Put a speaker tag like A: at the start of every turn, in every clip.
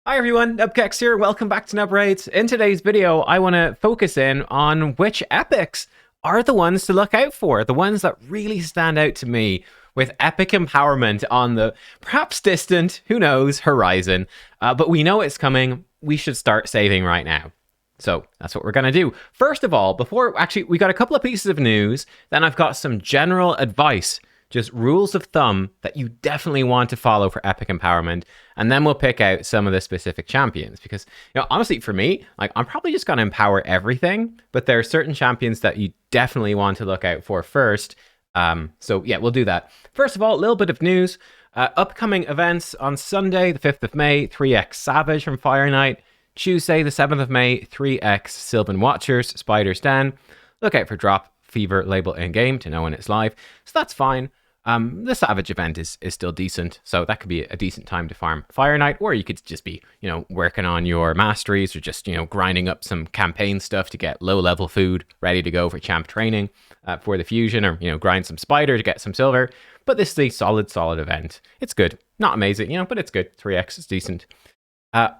A: Hi everyone, nubkeks here. Welcome back to Nub Raids. In today's video, I want to focus in on which epics are the ones to look out for, the ones that really stand out to me with epic empowerment on the perhaps distant, who knows, horizon. But we know it's coming. We should start saving right now. So that's what we're going to do. First of all, we got a couple of pieces of news, then I've got some general advice, just rules of thumb that you definitely want to follow for epic empowerment. And then we'll pick out some of the specific champions because, honestly, for me, I'm probably just going to empower everything, but there are certain champions that you definitely want to look out for first. So yeah, we'll do that. First of all, a little bit of news. Upcoming events on Sunday, the 5th of May, 3x Savage from Fire Knight. Tuesday, the 7th of May, 3x Sylvan Watchers, Spider's Den. Look out for Drop Fever label in-game to know when it's live. So that's fine. The Savage event is still decent, so that could be a decent time to farm Fire Knight, or you could just be, working on your masteries or just, grinding up some campaign stuff to get low-level food ready to go for champ training for the fusion, or, grind some Spider to get some silver. But this is a solid event. It's good. Not amazing, but it's good. 3x is decent.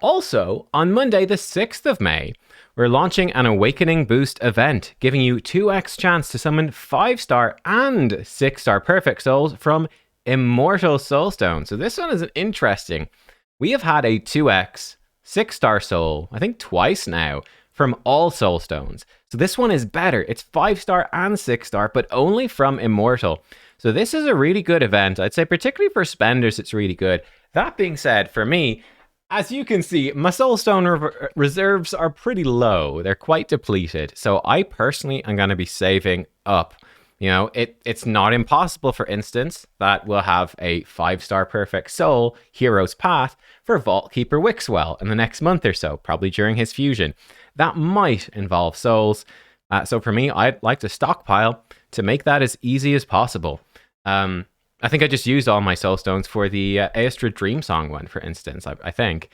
A: Also, on Monday, the 6th of May, we're launching an Awakening Boost event, giving you 2x chance to summon 5-star and 6-star Perfect Souls from Immortal Soulstone. So this one is interesting. We have had a 2x 6-star soul, I think twice now, from all Soulstones. So this one is better. It's 5-star and 6-star, but only from Immortal. So this is a really good event. I'd say particularly for spenders, it's really good. That being said, for me, as you can see, my Soulstone reserves are pretty low. They're quite depleted. So I personally am going to be saving up. It's not impossible, for instance, that we'll have a 5-star Perfect Soul Hero's Path for Vault Keeper Wixwell in the next month or so, probably during his fusion. That might involve souls. So for me, I'd like to stockpile to make that as easy as possible. I think I just used all my Soulstones for the Aestra Dream Song one, for instance, I think.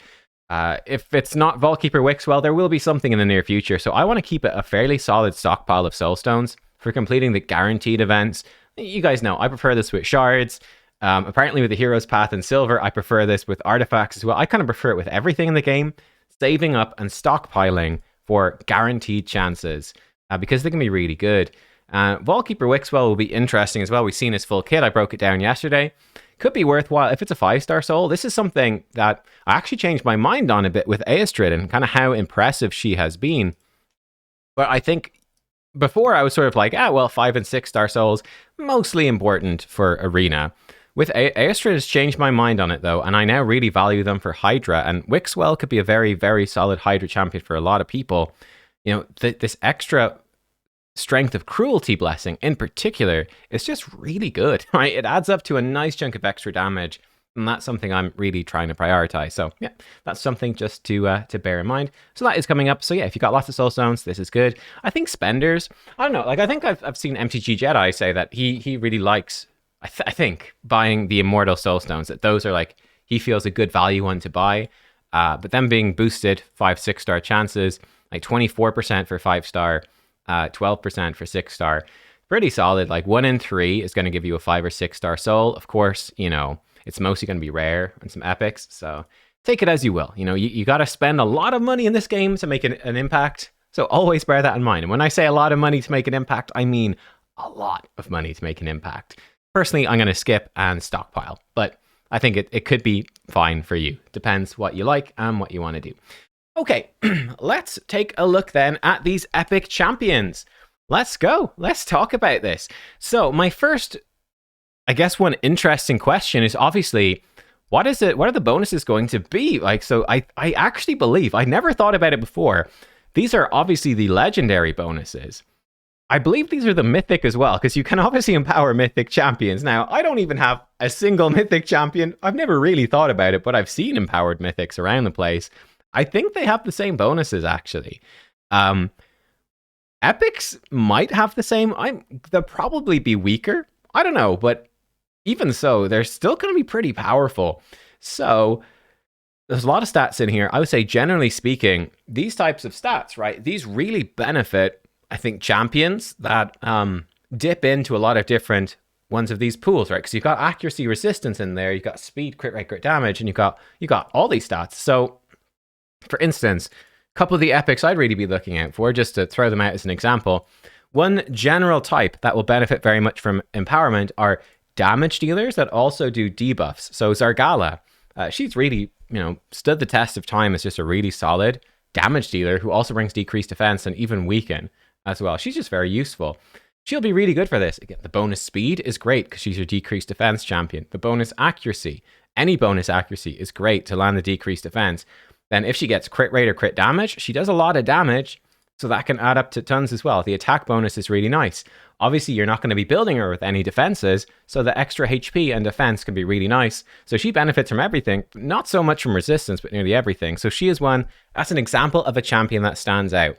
A: If it's not Vault Keeper Wixwell, there will be something in the near future, so I want to keep a fairly solid stockpile of Soulstones for completing the guaranteed events. You guys know, I prefer this with shards. Apparently with the Hero's Path and Silver, I prefer this with artifacts as well. I kind of prefer it with everything in the game, saving up and stockpiling for guaranteed chances, because they can be really good. Vault Keeper Wixwell will be interesting as well. We've seen his full kit. I broke it down yesterday. Could be worthwhile if it's a 5-star soul. This is something that I actually changed my mind on a bit with Aestrid and kind of how impressive she has been. But I think before I was sort of like, 5 and 6-star souls, mostly important for Arena. With Aestrid has changed my mind on it though, and I now really value them for Hydra, and Wixwell could be a very, very solid Hydra champion for a lot of people. This extra Strength of Cruelty blessing in particular is just really good, right? It adds up to a nice chunk of extra damage, and that's something I'm really trying to prioritize. So yeah, that's something just to bear in mind. So that is coming up. So yeah, if you got lots of Soulstones, this is good. I think spenders, I don't know, I think I've seen MTG Jedi say that he really likes, I think, buying the Immortal Soulstones, that those are he feels a good value one to buy. But them being boosted 5-6-star chances, 24% for 5-star, 12% for 6-star, pretty solid. 1 in 3 is going to give you a 5 or 6-star soul. Of course, it's mostly going to be rare and some epics, so take it as you will. You got to spend a lot of money in this game to make an impact, so always bear that in mind. And when I say a lot of money to make an impact, I mean a lot of money to make an impact. Personally, I'm going to skip and stockpile, but I think it could be fine for you. Depends what you like and what you want to do. Okay, let's take a look then at these epic champions. Let's go. Let's talk about this. So my first, I guess, one interesting question is obviously, what are the bonuses going to be? So I actually believe, I never thought about it before. These are obviously the legendary bonuses. I believe these are the mythic as well, because you can obviously empower mythic champions. Now, I don't even have a single mythic champion. I've never really thought about it, but I've seen empowered mythics around the place. I think they have the same bonuses, actually. Epics might have the same. They'll probably be weaker. I don't know, but even so, they're still going to be pretty powerful. So there's a lot of stats in here. I would say, generally speaking, these types of stats, right? These really benefit, I think, champions that dip into a lot of different ones of these pools, right? Because you've got accuracy, resistance in there, you've got speed, crit rate, crit damage, and you've got all these stats. So For instance, a couple of the epics I'd really be looking out for, just to throw them out as an example. One general type that will benefit very much from empowerment are damage dealers that also do debuffs. So Zargala, she's really, stood the test of time as just a really solid damage dealer who also brings decreased defense and even weaken as well. She's just very useful. She'll be really good for this. Again, the bonus speed is great because she's your decreased defense champion. The bonus accuracy, any bonus accuracy is great to land the decreased defense. Then if she gets crit rate or crit damage, she does a lot of damage, so that can add up to tons as well. The attack bonus is really nice. Obviously, you're not going to be building her with any defenses, so the extra HP and defense can be really nice. So she benefits from everything, not so much from resistance, but nearly everything. So she is one, that's an example of a champion that stands out.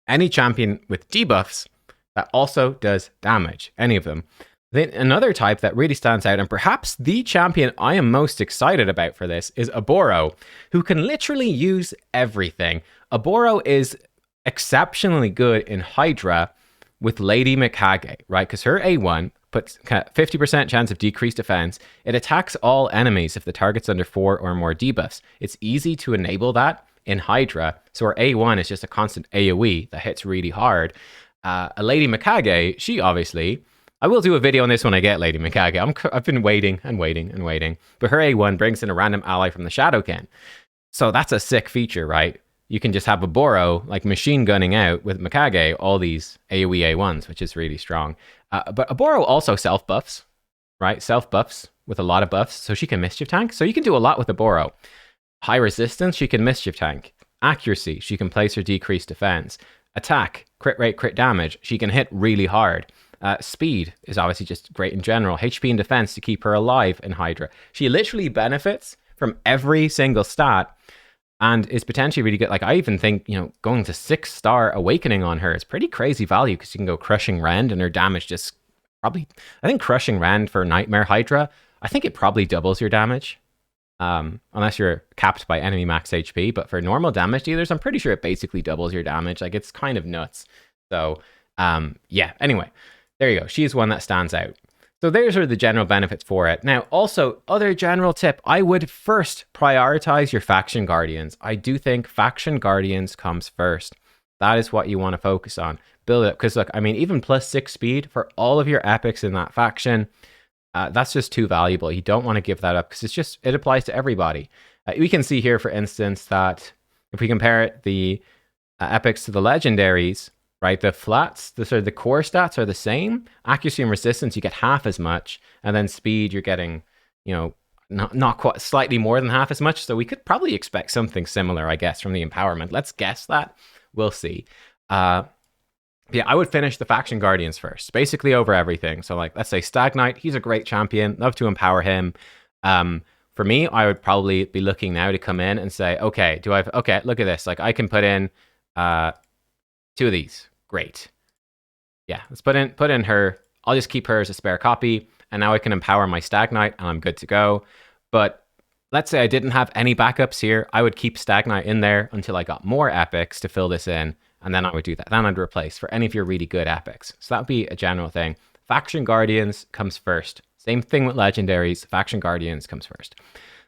A: Any champion with debuffs that also does damage, any of them. Then another type that really stands out, and perhaps the champion I am most excited about for this, is Aboro, who can literally use everything. Aboro is exceptionally good in Hydra with Lady Mikage, right? Because her A1 puts 50% chance of decreased defense. It attacks all enemies if the target's under 4 or more debuffs. It's easy to enable that in Hydra, so her A1 is just a constant AoE that hits really hard. A Lady Mikage, she obviously... I will do a video on this when I get Lady Mikage. I've been waiting and waiting and waiting. But her A1 brings in a random ally from the shadowkin. So that's a sick feature, right? You can just have Aboro like machine gunning out with Mikage all these AoE A1s, which is really strong. But Aboro also self-buffs, right? Self-buffs with a lot of buffs. So she can mischief tank. So you can do a lot with Aboro. High resistance, she can mischief tank. Accuracy, she can place her decreased defense. Attack, crit rate, crit damage, she can hit really hard. Speed is obviously just great in general. HP and defense to keep her alive in Hydra. She literally benefits from every single stat and is potentially really good. Like I even think, going to 6-star awakening on her is pretty crazy value because you can go crushing rend and her damage just probably, I think crushing rend for Nightmare Hydra, I think it probably doubles your damage. Unless you're capped by enemy max HP, but for normal damage dealers, I'm pretty sure it basically doubles your damage. Like it's kind of nuts. So yeah, anyway. There you go. She's one that stands out. So those are the general benefits for it. Now, also, other general tip, I would first prioritize your faction guardians. I do think faction guardians comes first. That is what you want to focus on. Build it up. Because look, I mean, even +6 speed for all of your epics in that faction, that's just too valuable. You don't want to give that up because it applies to everybody. We can see here, for instance, that if we compare the epics to the legendaries, right? The flats, the core stats are the same. Accuracy and resistance, you get half as much. And then speed, you're getting, not quite, slightly more than half as much. So we could probably expect something similar, I guess, from the empowerment. Let's guess that. We'll see. Yeah, I would finish the faction guardians first, basically over everything. So like, let's say Stag Knight, he's a great champion. Love to empower him. For me, I would probably be looking now to come in and say, okay, look at this. Like I can put in 2 of these. Great. Yeah, let's put in her. I'll just keep her as a spare copy, and now I can empower my Stag Knight, and I'm good to go. But let's say I didn't have any backups here. I would keep Stag Knight in there until I got more epics to fill this in, and then I would do that. Then I'd replace for any of your really good epics. So that'd be a general thing. Faction Guardians comes first. Same thing with legendaries. Faction Guardians comes first.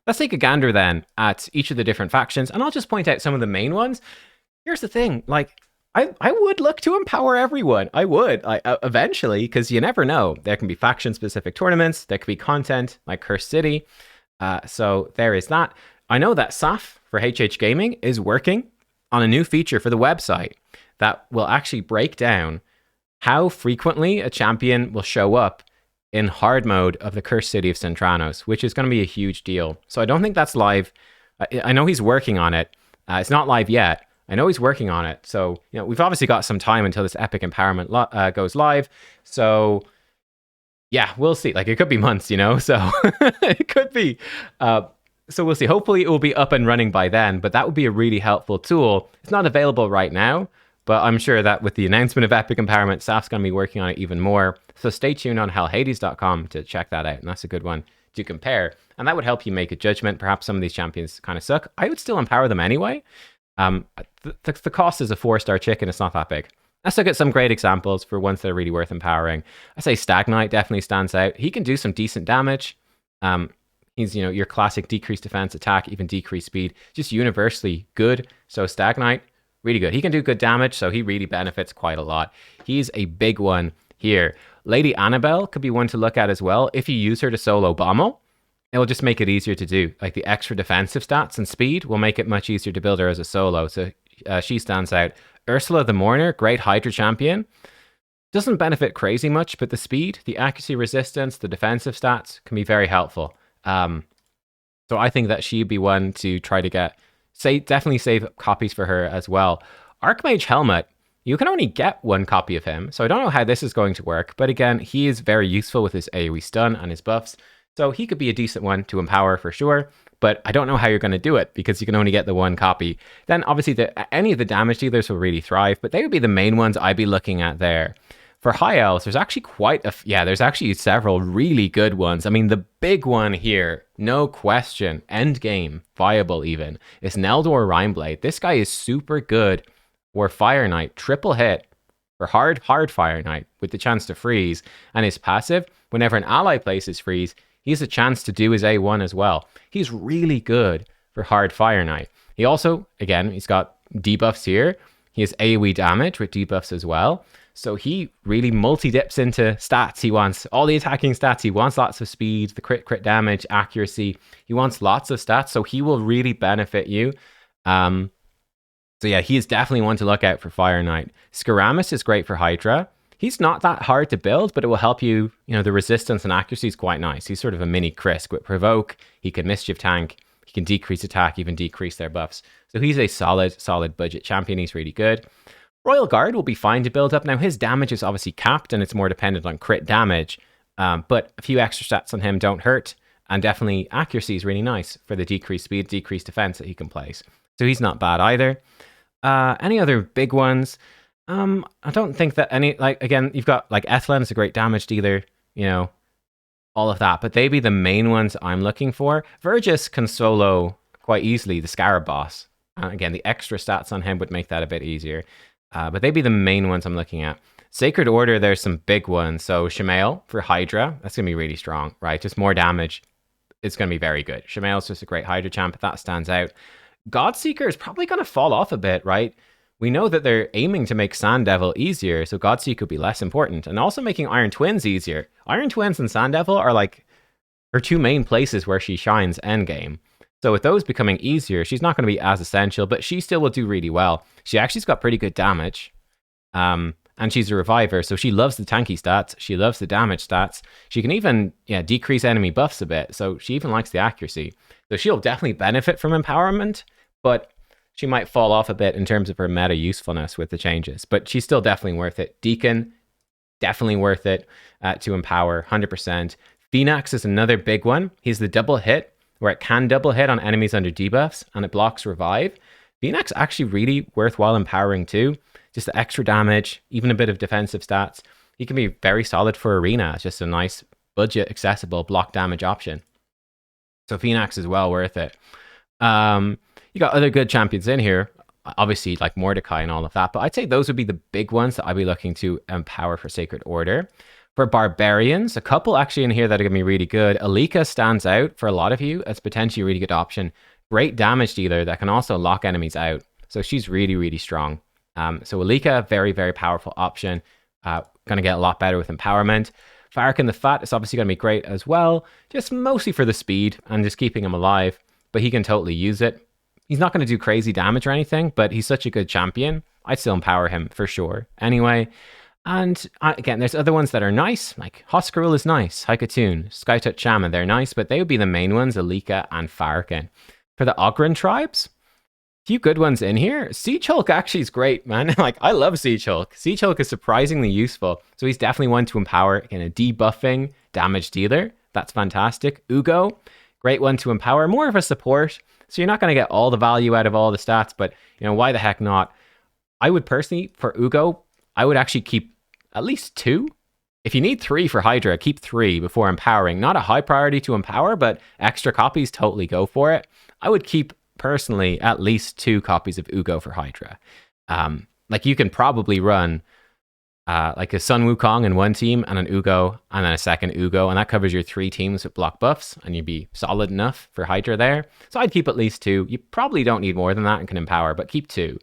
A: Let's take a gander then at each of the different factions, and I'll just point out some of the main ones. Here's the thing, like, I would look to empower everyone. I would, eventually, because you never know. There can be faction-specific tournaments. There could be content like Cursed City. So there is that. I know that Saf for HH Gaming is working on a new feature for the website that will actually break down how frequently a champion will show up in hard mode of the Cursed City of Centranos, which is going to be a huge deal. So I don't think that's live. I know he's working on it. It's not live yet. I know he's working on it. So, we've obviously got some time until this epic empowerment goes live. So, yeah, we'll see. Like, it could be months, so it could be. So we'll see. Hopefully it will be up and running by then, but that would be a really helpful tool. It's not available right now, but I'm sure that with the announcement of epic empowerment, Saf's going to be working on it even more. So stay tuned on hellhades.com to check that out. And that's a good one to compare. And that would help you make a judgment. Perhaps some of these champions kind of suck. I would still empower them anyway. The cost is a 4-star chicken. It's not that big. Let's look at some great examples for ones that are really worth empowering. I say Stag Knight definitely stands out. He can do some decent damage. He's, your classic decreased defense, attack, even decreased speed, just universally good. So Stagnite, really good. He can do good damage, so he really benefits quite a lot. He's a big one here. Lady Annabelle could be one to look at as well. If you use her to solo Bommel, it'll just make it easier to do. Like the extra defensive stats and speed will make it much easier to build her as a solo. So she stands out. Ursula the Mourner, great Hydra champion. Doesn't benefit crazy much, but the speed, the accuracy resistance, the defensive stats can be very helpful. So I think that she'd be one to try to get, definitely save copies for her as well. Archmage Helmet, you can only get one copy of him, so I don't know how this is going to work, but again, he is very useful with his AoE stun and his buffs, so he could be a decent one to empower for sure, but I don't know how you're going to do it, because you can only get the one copy. Then obviously any of the damage dealers will really thrive, but they would be the main ones I'd be looking at there. For High Elves, there's actually there's actually several really good ones. I mean, the big one here, no question, end game, viable even, is Neldor Rhineblade. This guy is super good for Fire Knight, triple hit for hard Fire Knight with the chance to freeze. And his passive, whenever an ally places freeze, he has a chance to do his A1 as well. He's really good for hard Fire Knight. He also, again, he's got debuffs here. He has AoE damage with debuffs as well. So he really multi-dips into stats. He wants all the attacking stats. He wants lots of speed, the crit damage, accuracy. He wants lots of stats, so he will really benefit you. So yeah, he is definitely one to look out for Fire Knight. Skaramis is great for Hydra. He's not that hard to build, but it will help you. The resistance and accuracy is quite nice. He's sort of a mini Krisk with Provoke. He can Mischief Tank. He can decrease attack, even decrease their buffs. So he's a solid budget champion. He's really good. Royal Guard will be fine to build up. Now, his damage is obviously capped, and it's more dependent on crit damage, but a few extra stats on him don't hurt, and definitely accuracy is really nice for the decreased speed, decreased defense that he can place. So he's not bad either. Any other big ones? I don't think that any, again, you've got, Ethlin is a great damage dealer, all of that, but they'd be the main ones I'm looking for. Vergis can solo quite easily the Scarab boss. Again, the extra stats on him would make that a bit easier. But they'd be the main ones I'm looking at. Sacred Order, there's some big ones. So Shamael for Hydra, that's going to be really strong, right? Just more damage. It's going to be very good. Shamael's just a great Hydra champ. That stands out. Godseeker is probably going to fall off a bit, right? We know that they're aiming to make Sand Devil easier, so Godseeker would be less important. And also making Iron Twins easier. Iron Twins and Sand Devil are her two main places where she shines endgame. So with those becoming easier, she's not going to be as essential, but she still will do really well. She actually's got pretty good damage. And she's a reviver, so she loves the tanky stats. She loves the damage stats. She can even decrease enemy buffs a bit, so she even likes the accuracy. So she'll definitely benefit from empowerment, but she might fall off a bit in terms of her meta usefulness with the changes. But she's still definitely worth it. Deacon, definitely worth it to empower, 100%. Phoenix is another big one. He's the double hit, where it can double hit on enemies under debuffs, and it blocks revive. Phoenix actually really worthwhile empowering too. Just the extra damage, even a bit of defensive stats. He can be very solid for Arena. It's just a nice, budget, accessible block damage option. So Phoenix is well worth it. You got other good champions in here, obviously like Mordecai and all of that, but I'd say those would be the big ones that I'd be looking to empower for Sacred Order. For Barbarians, a couple actually in here that are going to be really good. Alika stands out for a lot of you as potentially a really good option. Great damage dealer that can also lock enemies out. So she's really, really strong. So Alika, very, very powerful option. Going to get a lot better with empowerment. Farrakhan the Fat is obviously going to be great as well. Just mostly for the speed and just keeping him alive. But he can totally use it. He's not going to do crazy damage or anything, but he's such a good champion. I'd still empower him for sure. Anyway, and again, there's other ones that are nice, like Hoskarul is nice, Haikatoon, Skytouch Shaman, they're nice, but they would be the main ones, Alika and Farrakhan. For the Ogryn tribes, few good ones in here. Siege Hulk actually is great, man. I love Siege Hulk. Siege Hulk is surprisingly useful, so he's definitely one to empower. Again, a debuffing damage dealer, that's fantastic. Ugo, great one to empower, more of a support, so you're not going to get all the value out of all the stats, but why the heck not? I would personally, for Ugo, I would actually keep at least 2. If you need 3 for Hydra, keep 3 before empowering. Not a high priority to empower, but extra copies, totally go for it. I would keep, personally, at least 2 copies of Ugo for Hydra. You can probably run like a Sun Wukong in one team and an Ugo and then a second Ugo, and that covers your 3 teams with block buffs, and you'd be solid enough for Hydra there. So I'd keep at least 2. You probably don't need more than that and can empower, but keep 2.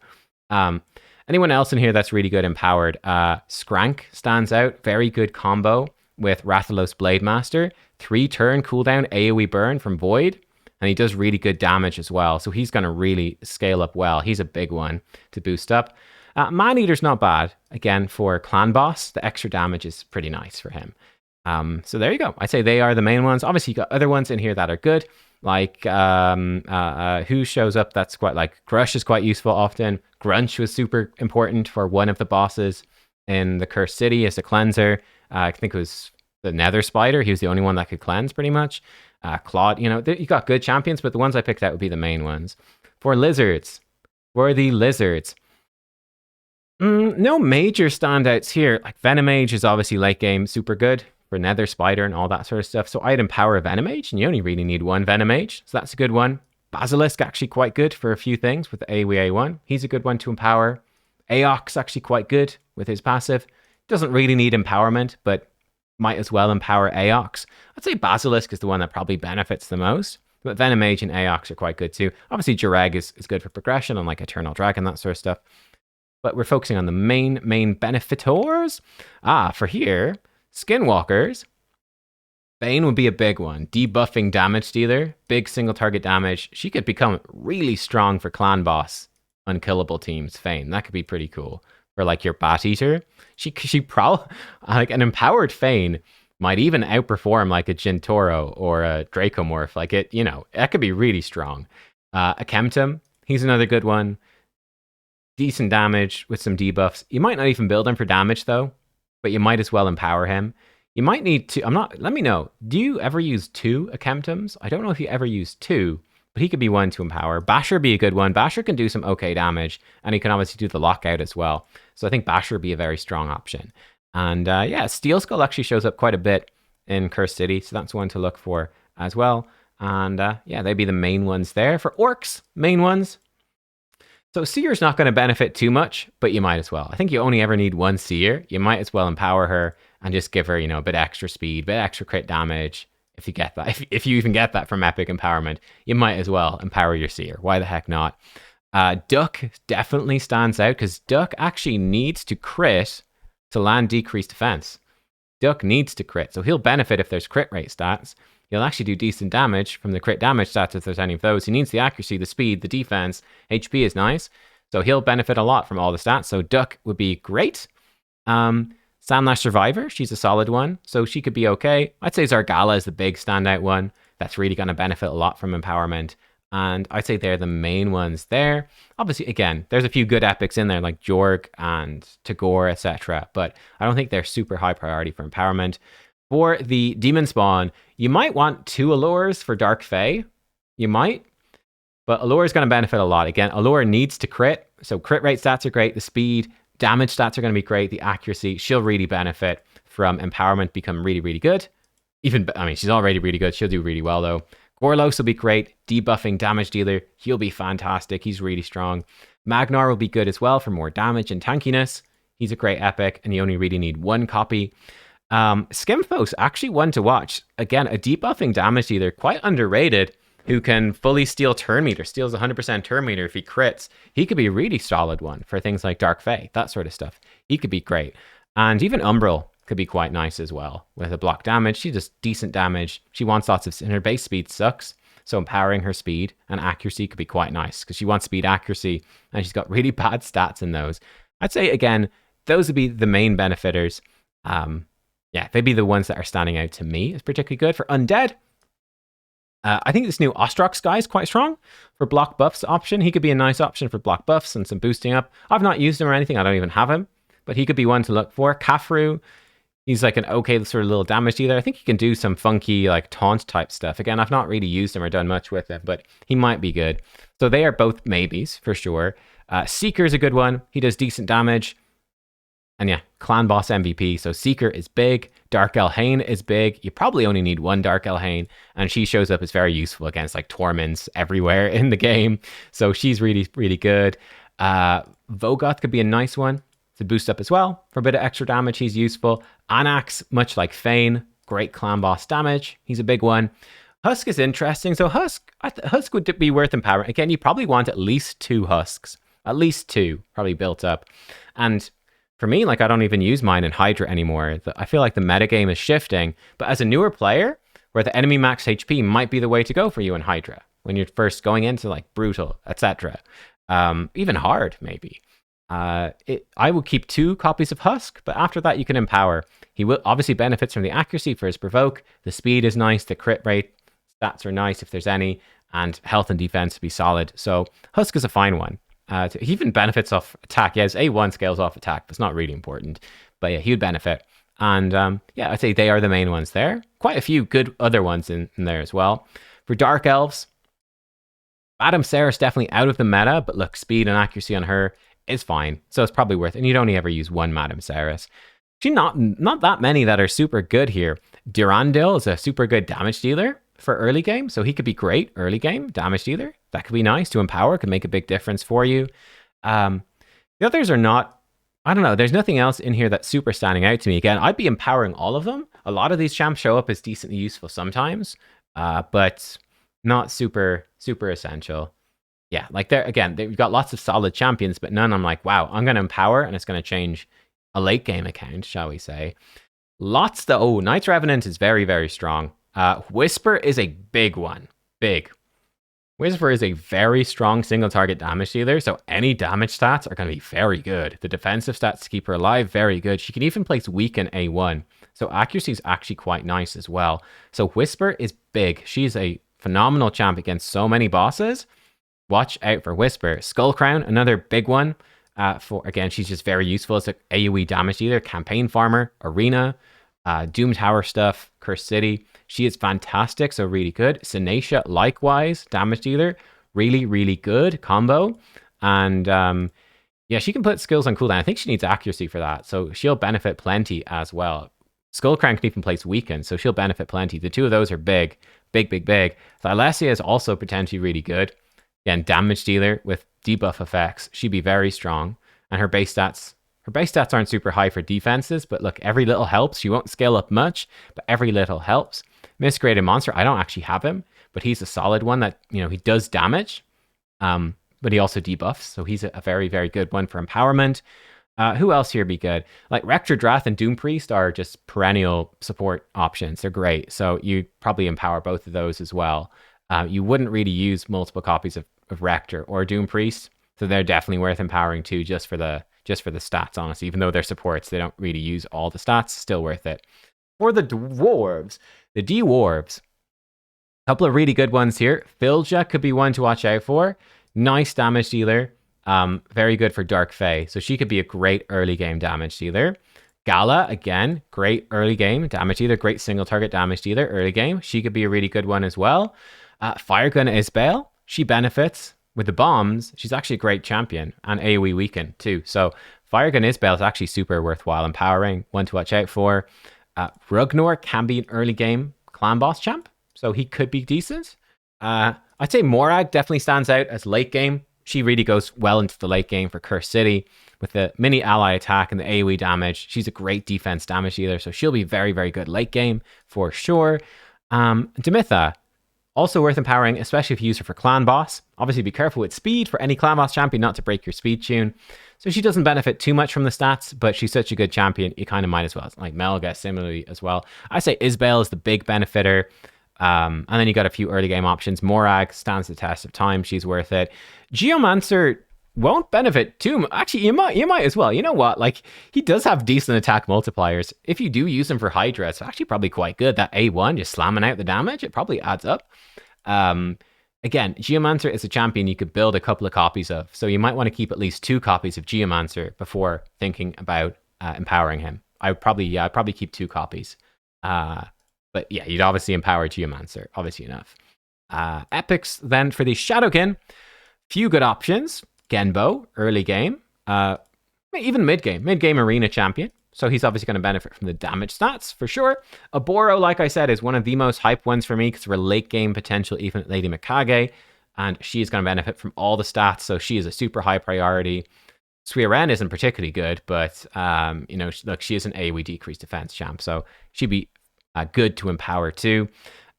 A: Anyone else in here that's really good empowered? Skrank stands out. Very good combo with Rathalos Blademaster. 3-turn cooldown AoE burn from Void, and he does really good damage as well. So he's going to really scale up well. He's a big one to boost up. Man-Eater's not bad. Again, for Clan Boss, the extra damage is pretty nice for him. So there you go. I'd say they are the main ones. Obviously, you got other ones in here that are good. Like, who shows up that's quite, like, Grush is quite useful often. Grunch was super important for one of the bosses in the Cursed City as a cleanser. I think it was the Nether Spider. He was the only one that could cleanse, pretty much. Claude, you got good champions, but the ones I picked out would be the main ones. For the lizards, no major standouts here. Like Venomage is obviously late game super good for Nether Spider and all that sort of stuff. So I'd empower a Venomage, and you only really need 1 Venomage. So that's a good one. Basilisk actually quite good for a few things with the AoE1. He's a good one to empower. Aox actually quite good with his passive. Doesn't really need empowerment, but might as well empower Aox. I'd say Basilisk is the one that probably benefits the most. But Venomage and Aox are quite good too. Obviously, Jireg is good for progression on like Eternal Dragon, that sort of stuff. But we're focusing on the main benefitors. For here, Skinwalkers. Bane would be a big one. Debuffing damage dealer. Big single target damage. She could become really strong for Clan Boss unkillable teams. Fane. That could be pretty cool. For like your Bat Eater. She probably, like an empowered Fane might even outperform like a Jintoro or a Dracomorph. Like it, that could be really strong. A Chemtum. He's another good one. Decent damage with some debuffs. You might not even build him for damage though, but you might as well empower him. You might need to, let me know, do you ever use 2 Chemtums? I don't know if you ever use 2, but he could be one to empower. Basher be a good one. Basher can do some okay damage, and he can obviously do the lockout as well. So I think Basher would be a very strong option. And Steel Skull actually shows up quite a bit in Cursed City, so that's one to look for as well. And they'd be the main ones there. For Orcs, main ones. So Seer's not going to benefit too much, but you might as well. I think you only ever need 1 Seer. You might as well empower her and just give her, a bit extra speed, bit extra crit damage. If you get that, if you even get that from Epic Empowerment, you might as well empower your Seer. Why the heck not? Duck definitely stands out because Duck actually needs to crit to land decreased defense. Duck needs to crit, so he'll benefit if there's crit rate stats. He'll actually do decent damage from the crit damage stats if there's any of those. He needs the accuracy, the speed, the defense. HP is nice. So he'll benefit a lot from all the stats. So Duck would be great. Sandlash Survivor, she's a solid one. So she could be okay. I'd say Zargala is the big standout one. That's really going to benefit a lot from empowerment. And I'd say they're the main ones there. Obviously, again, there's a few good epics in there like Jorg and Tagore, etc. But I don't think they're super high priority for empowerment. For the demonspawn, you might want 2 Allures for Dark Fae. You might. But Allure is going to benefit a lot. Again, Allure needs to crit. So crit rate stats are great. The speed, damage stats are going to be great. The accuracy, she'll really benefit from empowerment, become really, really good. She's already really good. She'll do really well, though. Gorlos will be great. Debuffing damage dealer, he'll be fantastic. He's really strong. Magnar will be good as well for more damage and tankiness. He's a great epic, and you only really need 1 copy. Skimfos, actually one to watch. Again, a debuffing damage dealer, quite underrated, who can fully steal turn meter, steals 100% turn meter if he crits. He could be a really solid one for things like Dark Fae, that sort of stuff. He could be great. And even Umbral could be quite nice as well. With a block damage, she does decent damage. She wants lots of, and her base speed sucks. So empowering her speed and accuracy could be quite nice because she wants speed accuracy and she's got really bad stats in those. I'd say, again, those would be the main benefiters. They'd be the ones that are standing out to me as particularly good. For Undead, I think this new Ostrox guy is quite strong for block buffs option. He could be a nice option for block buffs and some boosting up. I've not used him or anything. I don't even have him, but he could be one to look for. Kafru, he's like an okay sort of little damage dealer. I think he can do some funky like taunt type stuff. Again, I've not really used him or done much with him, but he might be good. So they are both maybes for sure. Seeker is a good one. He does decent damage. And Clan Boss MVP. So Seeker is big. Dark Elhain is big. You probably only need 1 Dark Elhain. And she shows up as very useful against like Torments everywhere in the game. So she's really, really good. Vogoth could be a nice one. It's to boost up as well. For a bit of extra damage, he's useful. Anax, much like Fane, great clan boss damage. He's a big one. Husk is interesting. So Husk would be worth empowering. Again, you probably want at least 2 Husks. At least 2, probably built up. And for me, like, I don't even use mine in Hydra anymore. I feel like the metagame is shifting. But as a newer player, where the enemy max HP might be the way to go for you in Hydra, when you're first going into, like, brutal, etc. Even hard, maybe. I would keep 2 copies of Husk, but after that you can empower. He will obviously benefits from the accuracy for his provoke. The speed is nice. The crit rate stats are nice if there's any, and health and defense to be solid. So Husk is a fine one. He even benefits off attack. Yeah, his A1 scales off attack, but it's not really important. But yeah, he would benefit. And yeah, I'd say they are the main ones there. Quite a few good other ones in there as well. For Dark Elves, Madame Sarah's definitely out of the meta, but look, speed and accuracy on her is fine. So it's probably worth it. And you'd only ever use 1 Madame Sarah's. Actually, not that many that are super good here. Durandil is a super good damage dealer for early game. So he could be great early game damage dealer. That could be nice to empower, could make a big difference for you. The others are not, I don't know. There's nothing else in here that's super standing out to me. Again, I'd be empowering all of them. A lot of these champs show up as decently useful sometimes, but not super essential. Yeah, like they've got lots of solid champions, but none I'm like, wow, I'm going to empower and it's going to change a late game account, shall we say. Knight's Revenant is very, very strong. Whisper is a big one. Big. Whisper is a very strong single target damage dealer, so any damage stats are going to be very good. The defensive stats to keep her alive, very good. She can even place weak in A1, so accuracy is actually quite nice as well. So Whisper is big. She's a phenomenal champ against so many bosses. Watch out for Whisper. Skullcrown, another big one. Again, she's just very useful as an AoE damage dealer, campaign farmer, arena, Doom Tower stuff, Cursed City. She is fantastic, so really good. Sinacia, likewise, damage dealer, really, really good combo. And yeah, she can put skills on cooldown. I think she needs accuracy for that, so she'll benefit plenty as well. Skullcrown can even place weaken, so she'll benefit plenty. The 2 of those are big. Thylesia is also potentially really good. Again, damage dealer with debuff effects. She'd be very strong. And her base stats aren't super high for defenses, but look, every little helps. She won't scale up much, but every little helps. Miscreated Monster, I don't actually have him, but he's a solid one that, you know, he does damage, but he also debuffs. So he's a very, very good one for empowerment. Who else here be good? Like Rector Drath and Doom Priest are just perennial support options. They're great. So you probably empower both of those as well. You wouldn't really use multiple copies of Rector or Doom Priest, so they're definitely worth empowering too, just for the stats, honestly. Even though they're supports, they don't really use all the stats, still worth it. For the dwarves, a couple of really good ones here. Filja could be one to watch out for. Nice damage dealer, very good for Dark Fae, so she could be a great early game damage dealer. Gala, again, great early game damage dealer, great single target damage dealer early game. She could be a really good one as well. Firegun Isbel, she benefits with the bombs. She's actually a great champion and AoE weaken too. So Firegun Isbel is actually super worthwhile empowering, one to watch out for. Rugnor can be an early game clan boss champ, so he could be decent. I'd say Morag definitely stands out as late game. She really goes well into the late game for Cursed City with the mini ally attack and the AoE damage. She's a great defense damage dealer, so she'll be very, very good late game for sure. Demitha, also worth empowering, especially if you use her for clan boss. Obviously, be careful with speed for any clan boss champion not to break your speed tune. So she doesn't benefit too much from the stats, but she's such a good champion, you kind of might as well. Like Melga, similarly as well. I say Isbel is the big benefitter. And then you got a few early game options. Morag stands the test of time. She's worth it. Geomancer won't benefit too much. Actually, you might as well. You know what? Like, he does have decent attack multipliers. If you do use him for Hydra, it's actually probably quite good. That A1, just slamming out the damage, it probably adds up. Again, Geomancer is a champion you could build a couple of copies of. So you might want to keep at least 2 copies of Geomancer before thinking about empowering him. I'd probably keep 2 copies. But yeah, you'd obviously empower Geomancer, obviously enough. Epics then for the Shadowkin. Few good options. Genbo, early game. Even mid-game. Mid-game arena champion. So he's obviously going to benefit from the damage stats, for sure. Oboro, like I said, is one of the most hyped ones for me because we're late-game potential even at Lady Mikage. And she is going to benefit from all the stats, so she is a super high priority. Suiren isn't particularly good, but you know, look, she is an AoE decreased defense champ, so she'd be good to empower too.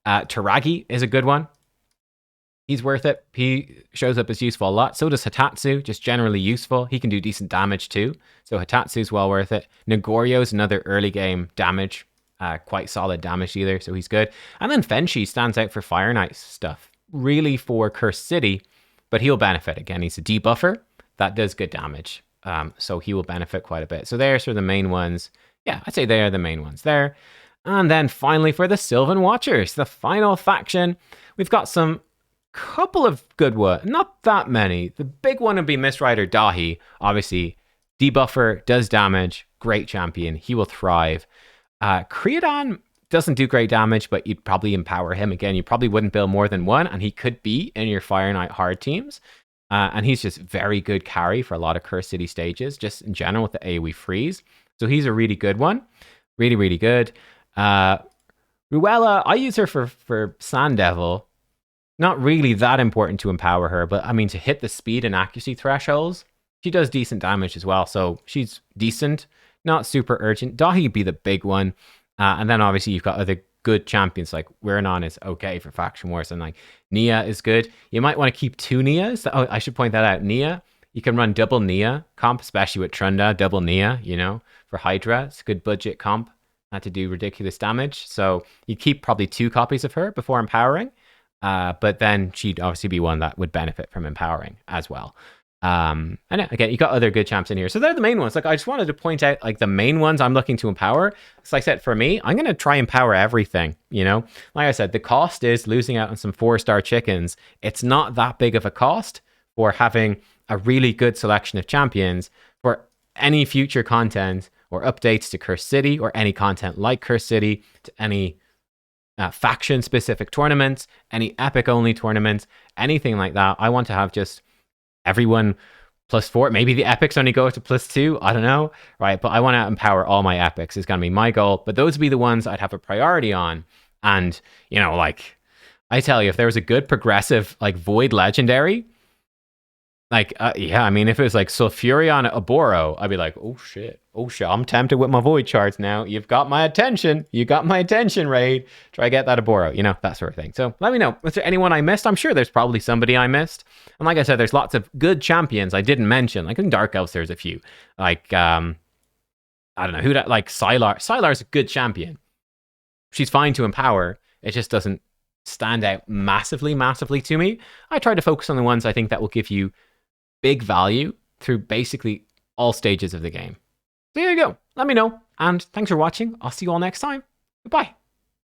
A: Taragi is a good one. He's worth it. He shows up as useful a lot. So does Hitatsu, just generally useful. He can do decent damage too. So Hitatsu's well worth it. Nagoryo's another early game damage. Quite solid damage either, so he's good. And then Fenshi stands out for Fire Knight stuff. Really for Cursed City, but he'll benefit. Again, he's a debuffer. That does good damage. So he will benefit quite a bit. So there's sort of the main ones. Yeah, I'd say they are the main ones there. And then finally for the Sylvan Watchers, the final faction, we've got some couple of good ones. Not that many. The big one would be Mistrider Dahi. Obviously, debuffer, does damage, great champion. He will thrive. Creodon doesn't do great damage, but you'd probably empower him. Again, you probably wouldn't build more than one, and he could be in your Fire Knight hard teams. And he's just very good carry for a lot of Cursed City stages, just in general with the AoE freeze. So he's a really good one. Really, really good. Ruella, I use her for Sand Devil. Not really that important to empower her, but I mean, to hit the speed and accuracy thresholds, she does decent damage as well. So she's decent, not super urgent. Dahi would be the big one. And then obviously you've got other good champions, like Wiranon is okay for Faction Wars, and like Nia is good. You might want to keep 2 Nias. Oh, I should point that out. Nia, you can run double Nia comp, especially with Trunda, double Nia, you know, for Hydra. It's a good budget comp, not to do ridiculous damage. So you keep probably 2 copies of her before empowering. But then she'd obviously be one that would benefit from empowering as well. And yeah, again, you got other good champs in here. So they're the main ones. Like, I just wanted to point out, like, the main ones I'm looking to empower. Because like I said, for me, I'm going to try and empower everything, you know? Like I said, the cost is losing out on some 4-star chickens. It's not that big of a cost for having a really good selection of champions for any future content or updates to Cursed City, or any content like Cursed City, to any faction-specific tournaments, any epic-only tournaments, anything like that. I want to have just everyone +4. Maybe the epics only go to +2. I don't know, right? But I want to empower all my epics. Is going to be my goal. But those would be the ones I'd have a priority on. And, you know, like, I tell you, if there was a good progressive, like, Void Legendary, like, yeah, I mean, if it was like Sulfurion Aboro, I'd be like, oh shit, I'm tempted with my Void charts now. You've got my attention. You got my attention, Raid. Try to get that Aboro, you know, that sort of thing. So let me know, was there anyone I missed? I'm sure there's probably somebody I missed. And like I said, there's lots of good champions I didn't mention. Like in Dark Elves, there's a few. Like, I don't know, who that, like Sylar. Sylar's a good champion. She's fine to empower. It just doesn't stand out massively to me. I try to focus on the ones I think that will give you big value through basically all stages of the game. So there you go. Let me know. And thanks for watching. I'll see you all next time. Goodbye.